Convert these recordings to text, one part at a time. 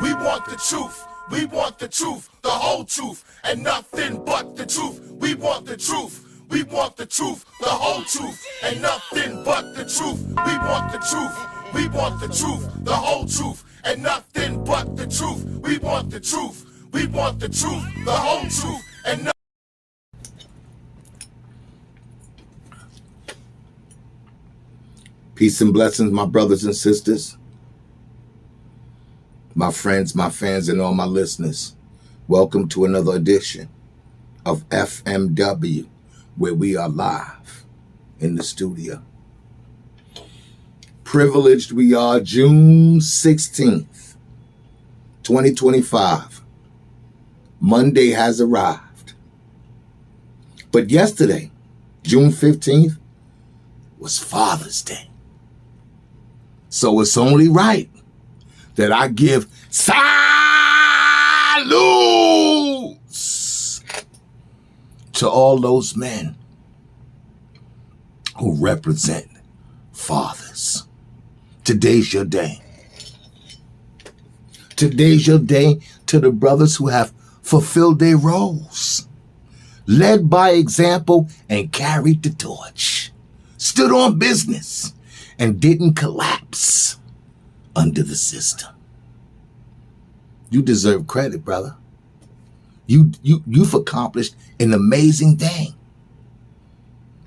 We want the truth. We want the truth, the whole truth, and nothing but the truth. We want the truth. We want the truth, the whole truth, and nothing but the truth. We want the truth. We want the truth, the whole truth, and nothing but the truth. We want the truth. We want the truth, the whole truth, and nothing. Peace and blessings, my brothers and sisters, my friends, my fans, and all my listeners. Welcome to another edition of FMW, where we are live in the studio. Privileged we are, June 16th, 2025. Monday has arrived. But yesterday, June 15th, was Father's Day. So it's only right that I give salutes to all those men who represent fathers. Today's your day. Today's your day to the brothers who have fulfilled their roles, led by example and carried the torch, stood on business, and didn't collapse under the system. You deserve credit, brother. You've accomplished an amazing thing.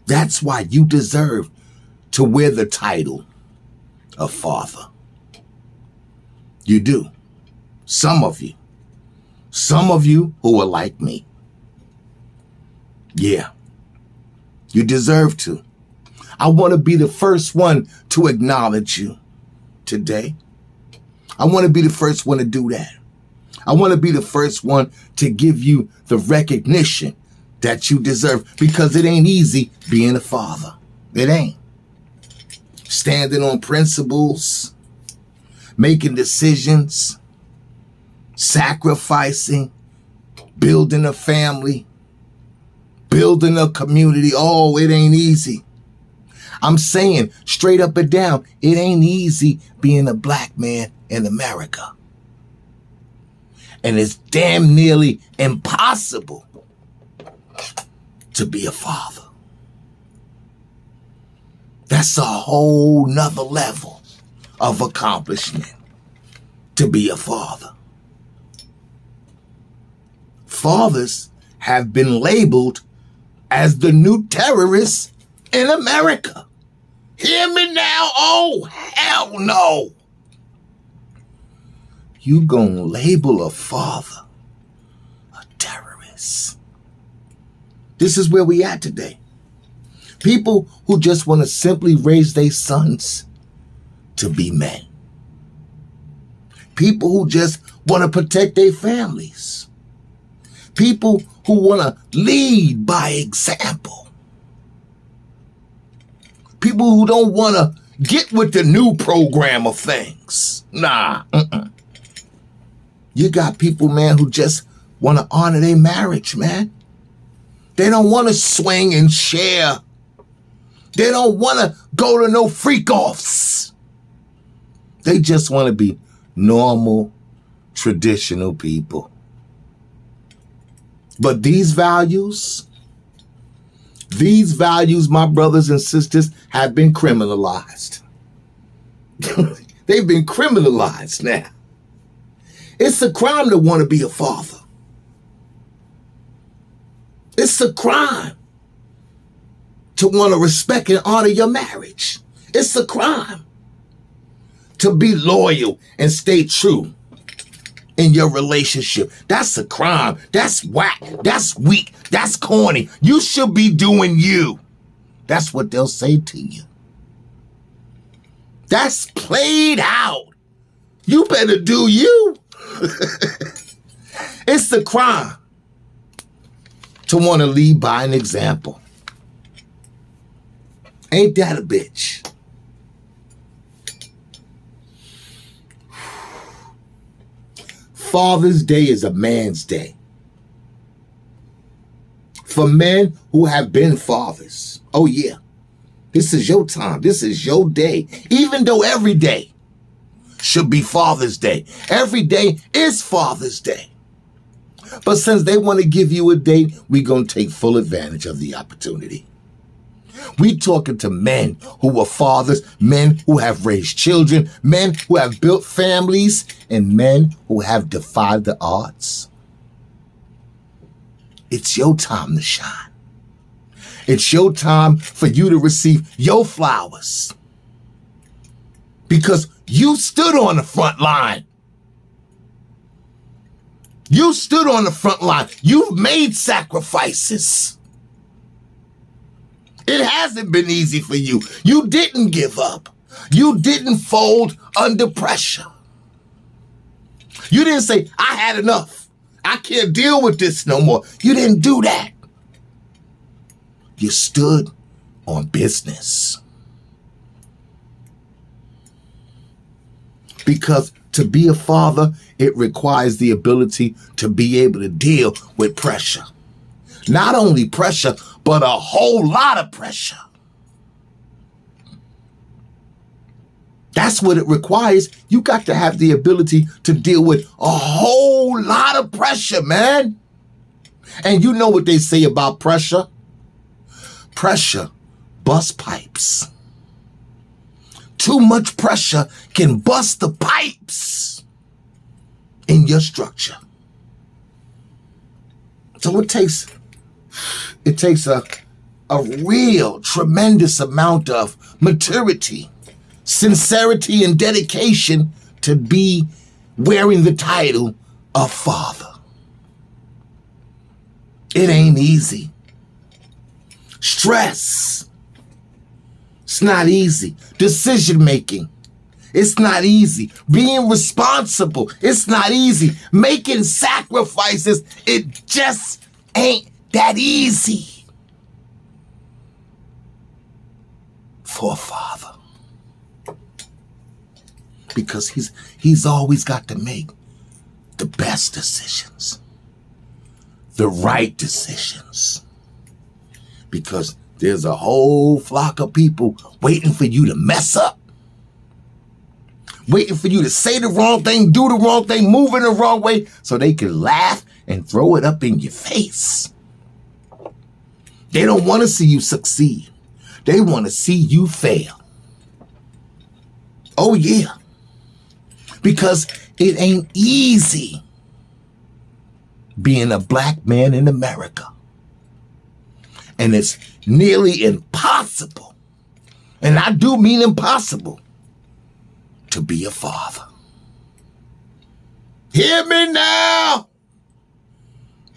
That's why you deserve to wear the title of father. You do. Some of you who are like me. Yeah, you deserve to. I want to be the first one to acknowledge you today. I want to be the first one to do that. I want to be the first one to give you the recognition that you deserve, because it ain't easy being a father. It ain't. Standing on principles, making decisions, sacrificing, building a family, building a community. Oh, it ain't easy. I'm saying straight up and down, it ain't easy being a black man in America. And it's damn nearly impossible to be a father. That's a whole nother level of accomplishment, to be a father. Fathers have been labeled as the new terrorists in America. Hear me now? Oh, hell no. You gonna label a father a terrorist. This is where we at today. People who just want to simply raise their sons to be men. People who just want to protect their families. People who want to lead by example. People who don't want to get with the new program of things. Nah. You got people, man, who just want to honor their marriage, man. They don't want to swing and share. They don't want to go to no freak-offs. They just want to be normal, traditional people. But these values, my brothers and sisters, have been criminalized. They've been criminalized now. It's a crime to want to be a father. It's a crime to want to respect and honor your marriage. It's a crime to be loyal and stay true in your relationship. That's a crime. That's whack. That's weak. That's corny. You should be doing you. That's what they'll say to you. That's played out. You better do you. It's a crime to want to lead by an example. Ain't that a bitch? Father's Day is a man's day. For men who have been fathers. Oh yeah. This is your time. This is your day. Even though every day should be Father's Day. Every day is Father's Day. But since they want to give you a date, we're going to take full advantage of the opportunity. We talking to men who are fathers, men who have raised children, men who have built families, and men who have defied the odds. It's your time to shine. It's your time for you to receive your flowers. Because you stood on the front line. You stood on the front line. You've made sacrifices. It hasn't been easy for you. You didn't give up. You didn't fold under pressure. You didn't say, I had enough. I can't deal with this no more. You didn't do that. You stood on business. Because to be a father, it requires the ability to be able to deal with pressure. Not only pressure, but a whole lot of pressure. That's what it requires. You got to have the ability to deal with a whole lot of pressure, man. And you know what they say about pressure? Pressure busts pipes. Too much pressure can bust the pipes in your structure. So it takes a real tremendous amount of maturity, sincerity, and dedication to be wearing the title of father. It ain't easy. Stress. It's not easy. Decision making. It's not easy. Being responsible. It's not easy. Making sacrifices. It just ain't that easy for a father. Because he's always got to make the best decisions. The right decisions. Because there's a whole flock of people waiting for you to mess up. Waiting for you to say the wrong thing, do the wrong thing, move in the wrong way, so they can laugh and throw it up in your face. They don't want to see you succeed. They want to see you fail. Oh yeah. Because it ain't easy being a black man in America. And it's nearly impossible, and I do mean impossible, to be a father. Hear me now.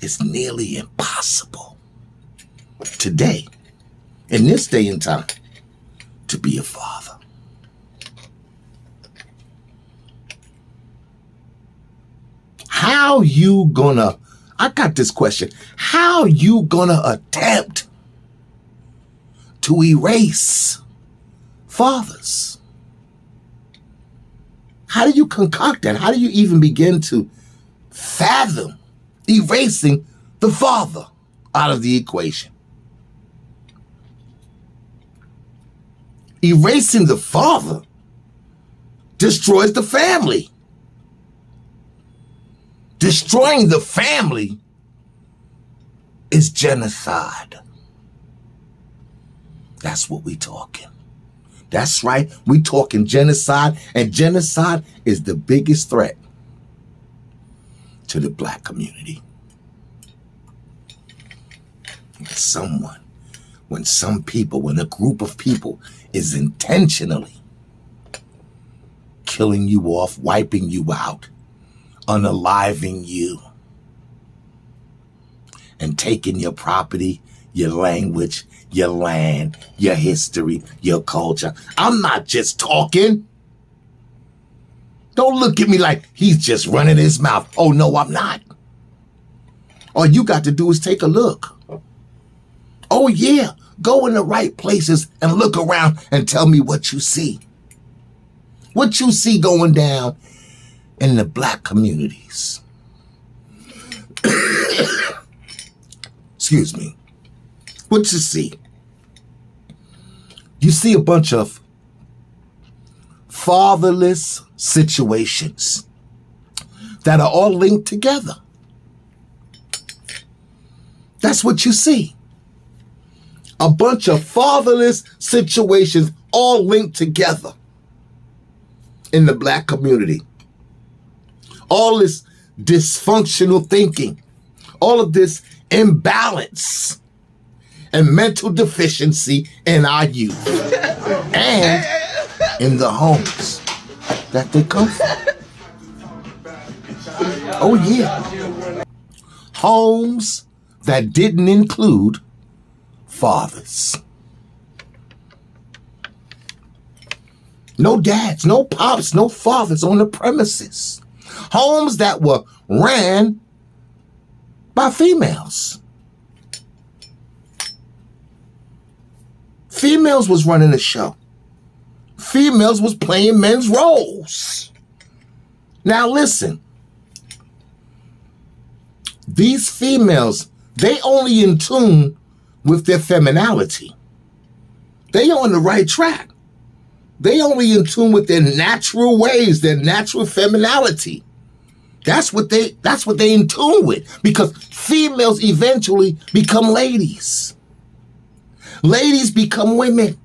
It's nearly impossible today, in this day and time, to be a father. How you gonna, I got this question, how you gonna attempt to erase fathers? How do you concoct that? How do you even begin to fathom erasing the father out of the equation? Erasing the father destroys the family. Destroying the family is genocide. That's what we talking. That's right. We talking genocide, and genocide is the biggest threat to the black community. When a group of people is intentionally killing you off, wiping you out, unaliving you, and taking your property, your language, your land, your history, your culture. I'm not just talking. Don't look at me like he's just running his mouth. Oh, no, I'm not. All you got to do is take a look. Oh, yeah. Go in the right places and look around and tell me what you see. What you see going down in the black communities. Excuse me. What you see a bunch of fatherless situations that are all linked together. That's what you see. A bunch of fatherless situations all linked together in the black community. All this dysfunctional thinking, all of this imbalance and mental deficiency in our youth and in the homes that they come from. Oh yeah. Homes that didn't include fathers. No dads, no pops, no fathers on the premises. Homes that were ran by females. Females was running the show. Females was playing men's roles. Now listen, these females, they only in tune with their femininity. They on the right track. They only in tune with their natural ways, their natural femininity. That's what they in tune with, because females eventually become ladies. Ladies become women.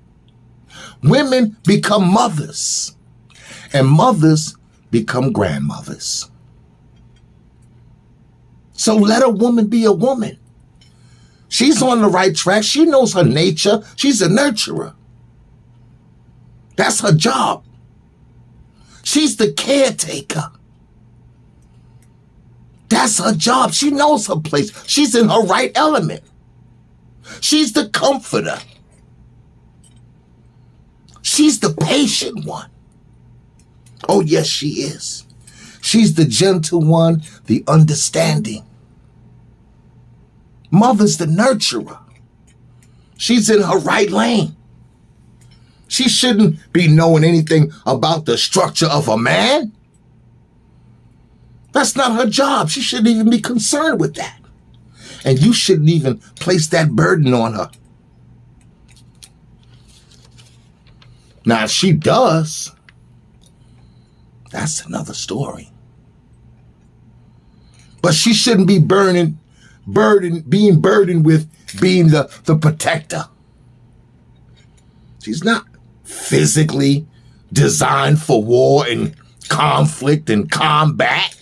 Women become mothers. And mothers become grandmothers. So let a woman be a woman. She's on the right track. She knows her nature. She's a nurturer. That's her job. She's the caretaker. That's her job. She knows her place. She's in her right element. She's the comforter. She's the patient one. Oh, yes, she is. She's the gentle one, the understanding. Mother's the nurturer. She's in her right lane. She shouldn't be knowing anything about the structure of a man. That's not her job. She shouldn't even be concerned with that. And you shouldn't even place that burden on her. Now, if she does, that's another story. But she shouldn't be being burdened with being the protector. She's not physically designed for war and conflict and combat.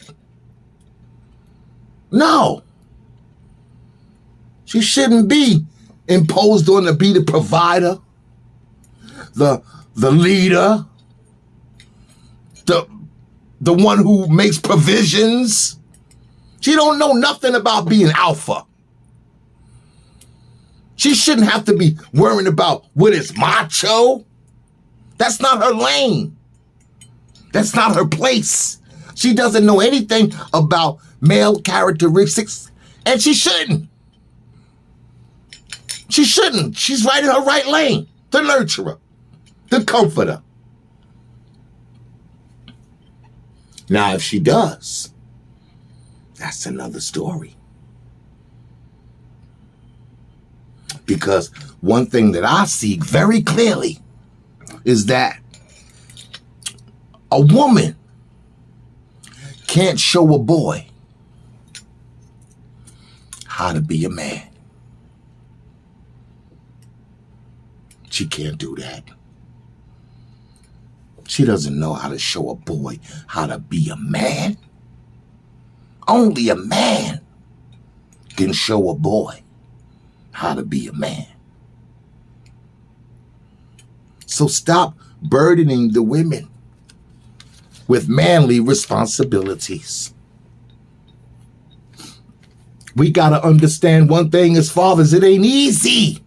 No. She shouldn't be imposed on to be the provider, the leader, the one who makes provisions. She don't know nothing about being alpha. She shouldn't have to be worrying about what is macho. That's not her lane. That's not her place. She doesn't know anything about male characteristics, and she shouldn't. She shouldn't. She's right in her right lane. The nurturer, the comforter. Now, if she does, that's another story. Because one thing that I see very clearly is that a woman can't show a boy how to be a man. She can't do that. She doesn't know how to show a boy how to be a man. Only a man can show a boy how to be a man. So stop burdening the women with manly responsibilities. We got to understand one thing as fathers, it ain't easy.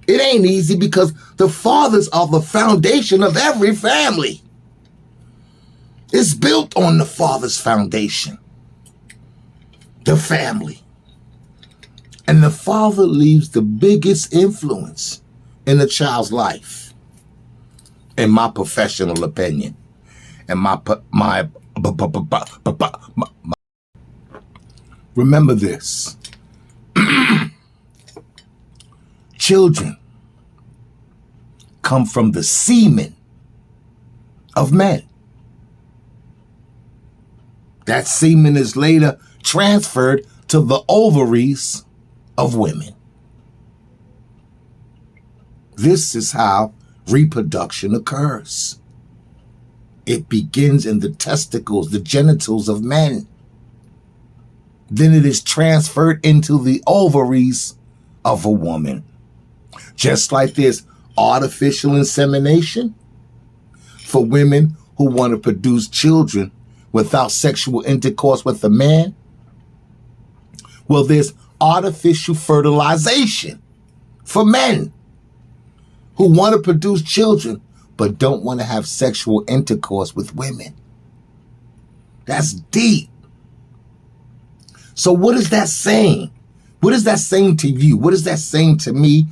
It ain't easy because the fathers are the foundation of every family. It's built on the father's foundation, the family. And the father leaves the biggest influence in a child's life, in my professional opinion. And remember this. Children come from the semen of men. That semen is later transferred to the ovaries of women. This is how reproduction occurs. It begins in the testicles, the genitals of men. Then it is transferred into the ovaries of a woman. Just like there's artificial insemination for women who want to produce children without sexual intercourse with a man. Well, there's artificial fertilization for men who want to produce children but don't want to have sexual intercourse with women. That's deep. So what is that saying? What is that saying to you? What is that saying to me?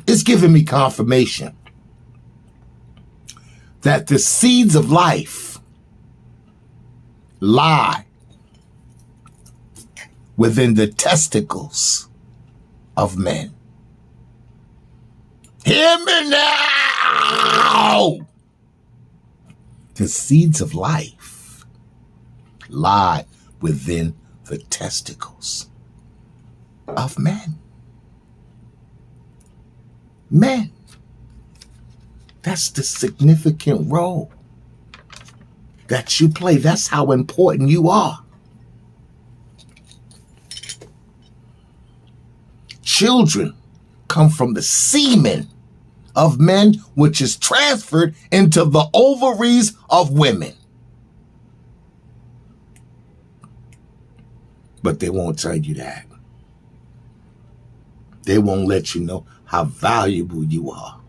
It's giving me confirmation that the seeds of life lie within the testicles of men. Hear me now! The seeds of life lie within the testicles of men. Men. That's the significant role that you play. That's how important you are. Children come from the semen of men, which is transferred into the ovaries of women. But they won't tell you that. They won't let you know how valuable you are,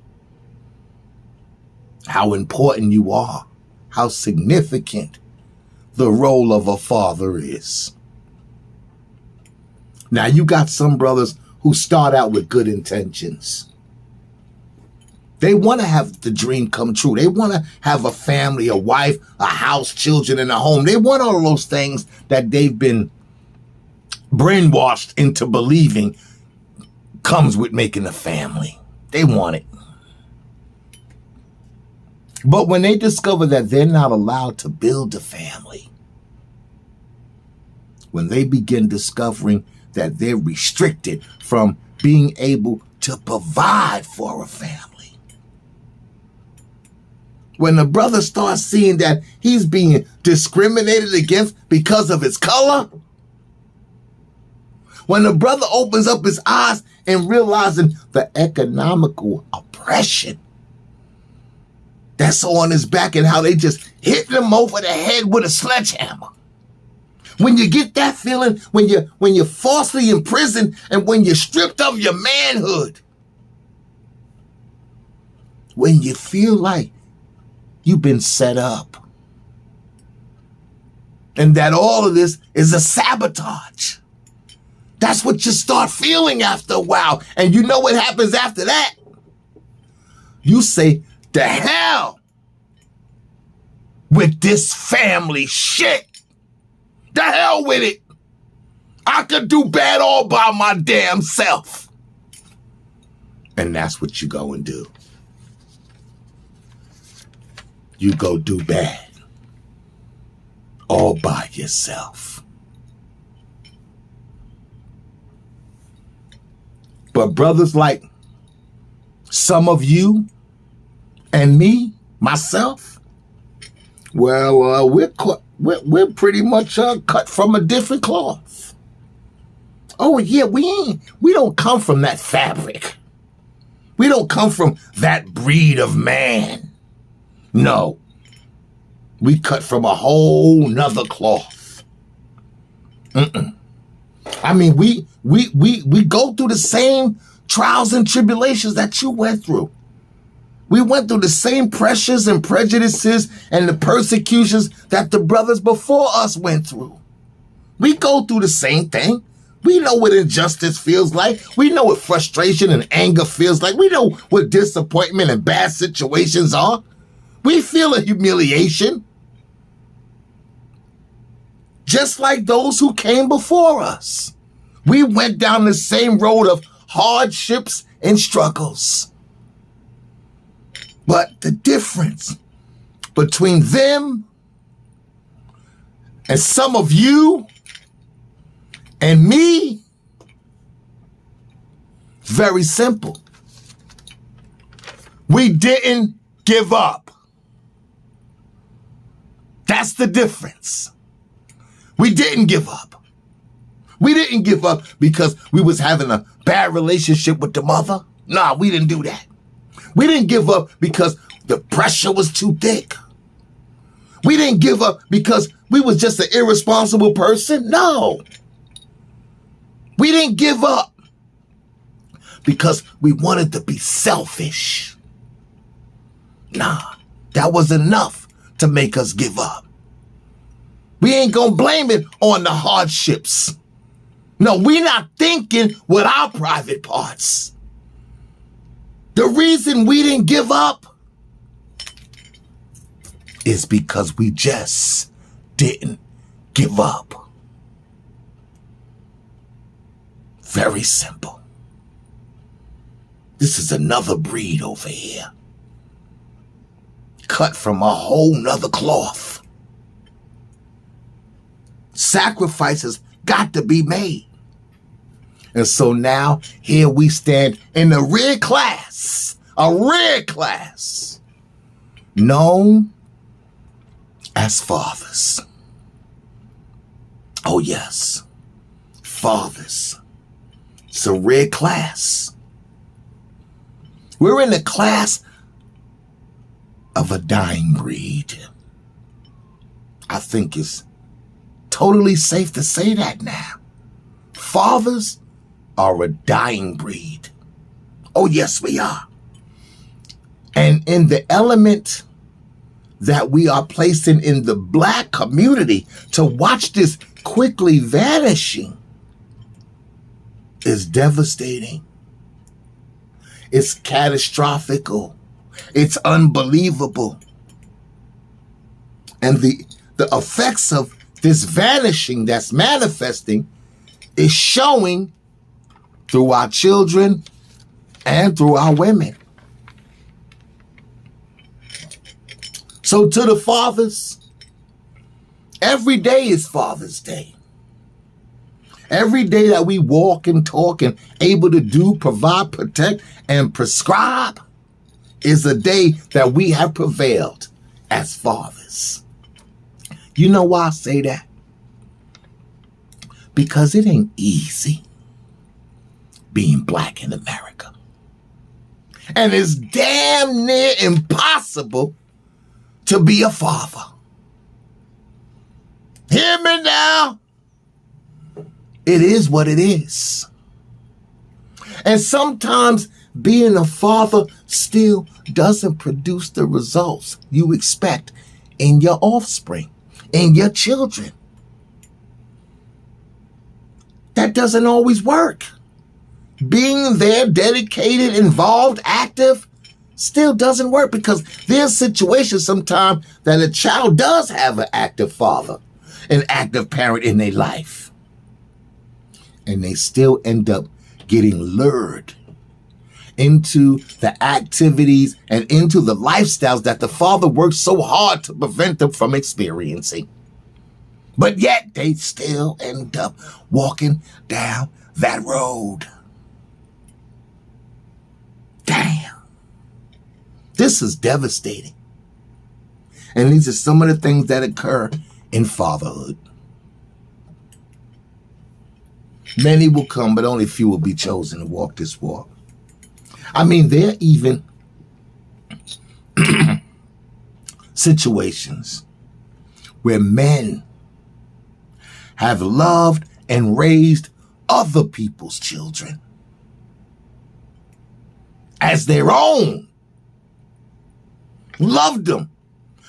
how important you are, how significant the role of a father is. Now, you got some brothers who start out with good intentions. They want to have the dream come true. They want to have a family, a wife, a house, children, and a home. They want all of those things that they've been brainwashed into believing comes with making a family. They want it. But when they discover that they're not allowed to build a family, when they begin discovering that they're restricted from being able to provide for a family, when the brother starts seeing that he's being discriminated against because of his color, when the brother opens up his eyes and realizing the economical oppression that's on his back and how they just hit him over the head with a sledgehammer. When you get that feeling, when you're falsely imprisoned and when you're stripped of your manhood, when you feel like you've been set up and that all of this is a sabotage. That's what you start feeling after a while. And you know what happens after that? You say, the hell with this family shit. The hell with it. I could do bad all by my damn self. And that's what you go and do. You go do bad all by yourself. But brothers like some of you and me, myself, well, we're pretty much cut from a different cloth. Oh yeah, we don't come from that fabric. We don't come from that breed of man. No, we cut from a whole nother cloth. I mean, we go through the same trials and tribulations that you went through. We went through the same pressures and prejudices and the persecutions that the brothers before us went through. We go through the same thing. We know what injustice feels like. We know what frustration and anger feels like. We know what disappointment and bad situations are. We feel a humiliation. Just like those who came before us. We went down the same road of hardships and struggles. But the difference between them and some of you and me, very simple. We didn't give up. That's the difference. We didn't give up. We didn't give up because we was having a bad relationship with the mother. Nah, we didn't do that. We didn't give up because the pressure was too thick. We didn't give up because we was just an irresponsible person. No. We didn't give up because we wanted to be selfish. Nah, that was enough to make us give up. We ain't gonna blame it on the hardships. No, we're not thinking with our private parts. The reason we didn't give up is because we just didn't give up. Very simple. This is another breed over here, cut from a whole nother cloth. Sacrifices got to be made. And so now here we stand in a rare class, known as fathers. Oh yes, fathers. It's a rare class. We're in the class of a dying breed. I think it's totally safe to say that now. Fathers are a dying breed. Oh, yes, we are. And in the element that we are placing in the Black community, to watch this quickly vanishing is devastating. It's catastrophical. It's unbelievable. And the effects of this vanishing that's manifesting is showing through our children and through our women. So to the fathers, every day is Father's Day. Every day that we walk and talk and able to do, provide, protect, and prescribe is a day that we have prevailed as fathers. You know why I say that? Because it ain't easy being Black in America. And it's damn near impossible to be a father. Hear me now? It is what it is. And sometimes being a father still doesn't produce the results you expect in your offspring, in your children. That doesn't always work. Being there, dedicated, involved, active, still doesn't work, because there's situations sometimes that a child does have an active father, an active parent in their life. And they still end up getting lured into the activities and into the lifestyles that the father works so hard to prevent them from experiencing. But yet they still end up walking down that road. Damn. This is devastating. And these are some of the things that occur in fatherhood. Many will come, but only few will be chosen to walk this walk. I mean, there are even situations where men have loved and raised other people's children as their own. Loved them,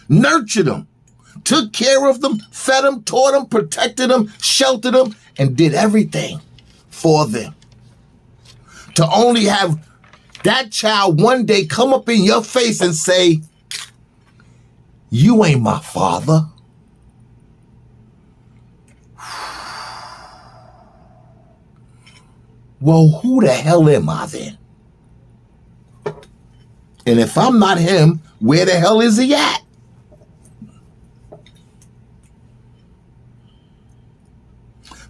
nurtured them, took care of them, fed them, taught them, protected them, sheltered them, and did everything for them. To only have that child one day come up in your face and say, "You ain't my father." Well, who the hell am I then? And if I'm not him, where the hell is he at?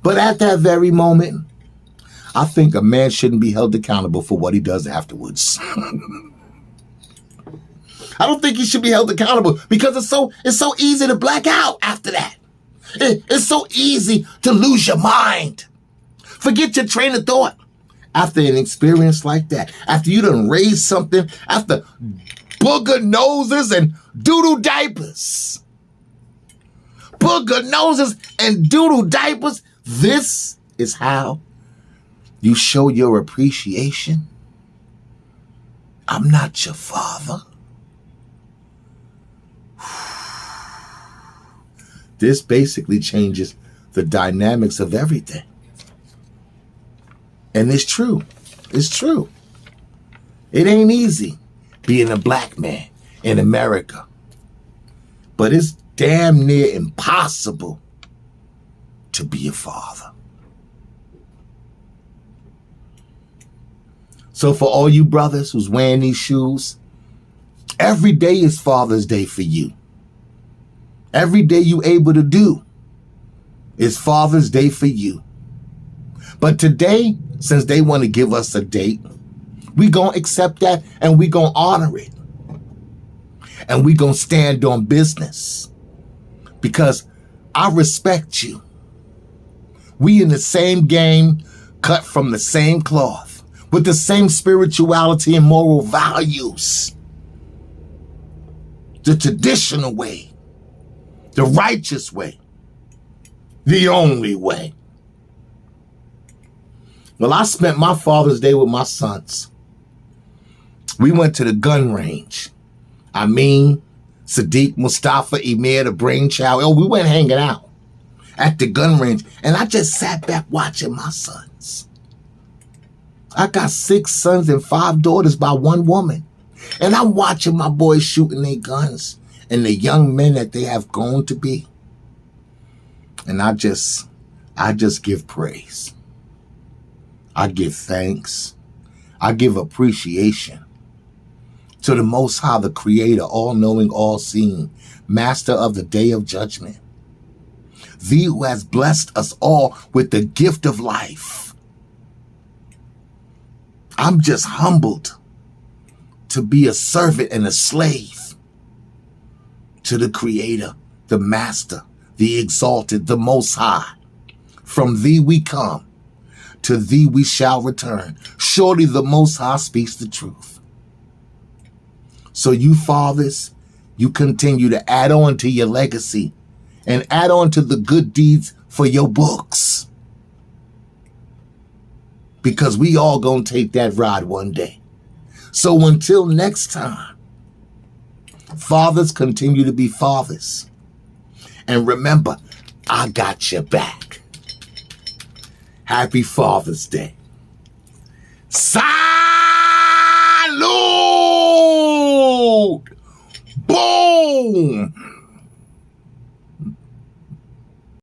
But at that very moment, I think a man shouldn't be held accountable for what he does afterwards. I don't think he should be held accountable because it's so easy to black out after that. It's so easy to lose your mind. Forget your train of thought. After an experience like that, after you done raised something, after booger noses and doodle diapers. Booger noses and doodle diapers. This is how you show your appreciation. I'm not your father. This basically changes the dynamics of everything. And it's true. It's true. It ain't easy being a black man in America. But it's damn near impossible to be a father. So for all you brothers who's wearing these shoes, every day is Father's Day for you. Every day you able to do is Father's Day for you. But today, since they want to give us a date, we gonna accept that and we gonna honor it. And we gonna stand on business. Because I respect you. We in the same game, cut from the same cloth, with the same spirituality and moral values. The traditional way, the righteous way, the only way. Well, I spent my Father's Day with my sons. We went to the gun range. I mean, Sadiq, Mustafa, Emir, the brainchild. Oh, we went hanging out at the gun range. And I just sat back watching my sons. I got 6 sons and 5 daughters by one woman. And I'm watching my boys shooting their guns and the young men that they have grown to be. And I just give praise. I give thanks. I give appreciation to the Most High, the Creator, all-knowing, all-seeing, Master of the Day of Judgment. Thee who has blessed us all with the gift of life. I'm just humbled to be a servant and a slave to the Creator, the Master, the Exalted, the Most High. From thee we come. To thee we shall return. Surely the Most High speaks the truth. So you fathers, you continue to add on to your legacy and add on to the good deeds for your books. Because we all gonna take that ride one day. So until next time, fathers continue to be fathers. And remember, I got your back. Happy Father's Day. Salute! Boom!